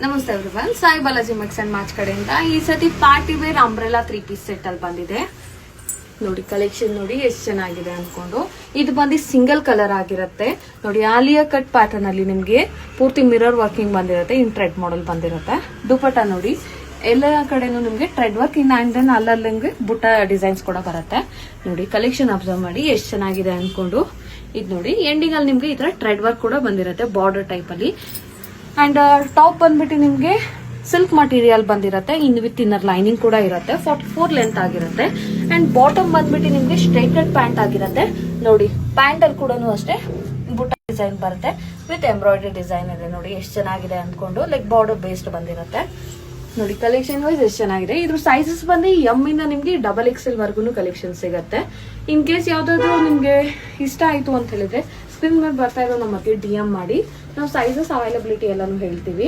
ನಮಸ್ತೆ everyone, Sai Balaji mix and match ಕಡೆಯಿಂದ ಈ ಸತಿ party wear umbrella 3 piece set ಅಲ್ಲಿ ಬಂದಿದೆ. ನೋಡಿ ಕಲೆಕ್ಷನ್ ನೋಡಿ ಎಷ್ಟು ಚೆನ್ನಾಗಿದೆ ಅನ್ಕೊಂಡು. ಇದು ಬಂದು ಸಿಂಗಲ್ ಕಲರ್ ಆಗಿರುತ್ತೆ. ನೋಡಿ ಆಲಿಯಾ ಕಟ್ ಪ್ಯಾಟರ್ನ್ ಅಲ್ಲಿ ನಿಮ್ಗೆ ಪೂರ್ತಿ ಮಿರರ್ ವರ್ಕಿಂಗ್ ಬಂದಿರುತ್ತೆ. ಇನ್ ಟ್ರೆಡ್ ಮಾಡೆಲ್ ಬಂದಿರುತ್ತೆ. ದುಪಟ್ಟ ನೋಡಿ ಎಲ್ಲ ಕಡೆನೂ ನಿಮ್ಗೆ thread work in and then ಅಲ್ಲಲ್ಲಿ ಬುಟ್ಟ ಡಿಸೈನ್ಸ್ ಕೂಡ ಬರುತ್ತೆ. ನೋಡಿ ಕಲೆಕ್ಷನ್ ಅಬ್ಸರ್ವ್ ಮಾಡಿ ಎಷ್ಟು ಚೆನ್ನಾಗಿದೆ ಅನ್ಕೊಂಡು. ಇದು ನೋಡಿ ಎಂಡಿಂಗ್ ಅಲ್ಲಿ ನಿಮ್ಗೆ ಈ ತರ ಟ್ರೆಡ್ ವರ್ಕ್ ಕೂಡ ಬಂದಿರುತ್ತೆ ಬಾರ್ಡರ್ ಟೈಪ್ ಅಲ್ಲಿ. ಅಂಡ್ ಟಾಪ್ ಬಂದ್ಬಿಟ್ಟು ನಿಮ್ಗೆ ಸಿಲ್ಕ್ ಮಟೀರಿಯಲ್ ಬಂದಿರುತ್ತೆ. ಇನ್ ವಿತ್ ಇನ್ನರ್ ಲೈನಿಂಗ್ ಕೂಡ ಇರುತ್ತೆ. 44 ಲೆಂತ್ ಆಗಿರುತ್ತೆ. ಅಂಡ್ ಬಾಟಮ್ ಬಂದ್ಬಿಟ್ಟು ನಿಮ್ಗೆ ಸ್ಟ್ರೈಟೆಡ್ ಪ್ಯಾಂಟ್ ಆಗಿರುತ್ತೆ. ನೋಡಿ ಪ್ಯಾಂಟ್ ಅಲ್ಲಿ ಕೂಡ ಅಷ್ಟೇ ಬುಟ್ಟ ಡಿಸೈನ್ ಬರುತ್ತೆ ವಿತ್ ಎಂಬ್ರಾಯ್ಡರಿ ಡಿಸೈನ್ ಇದೆ. ನೋಡಿ ಎಷ್ಟು ಚೆನ್ನಾಗಿದೆ ಅನ್ಕೊಂಡು. ಲೈಕ್ ಬಾರ್ಡರ್ ಬೇಸ್ಡ್ ಬಂದಿರುತ್ತೆ. ನೋಡಿ ಕಲೆಕ್ಷನ್ ವೈಸ್ ಎಷ್ಟು ಚೆನ್ನಾಗಿದೆ. ಇದ್ರ ಸೈಜಸ್ ಬಂದು ಎಮ್ ಇಂದ ನಿಮ್ಗೆ XXL ವರ್ಗು ಕಲೆಕ್ಷನ್ ಸಿಗುತ್ತೆ. ಇನ್ ಕೇಸ್ ಯಾವ್ದಾದ್ರು ನಿಮ್ಗೆ ಇಷ್ಟ ಆಯ್ತು ಅಂತ ಹೇಳಿದ್ರೆ ಸ್ಕ್ರೀನ್ ಮೇಲೆ ಬರ್ತಾ ಇರೋ ನಮಗೆ DM ಮಾಡಿ. ನಾವು ಸೈಜಸ್ ಅವೈಲಬಿಲಿಟಿ ಎಲ್ಲಾನು ಹೇಳ್ತೀವಿ.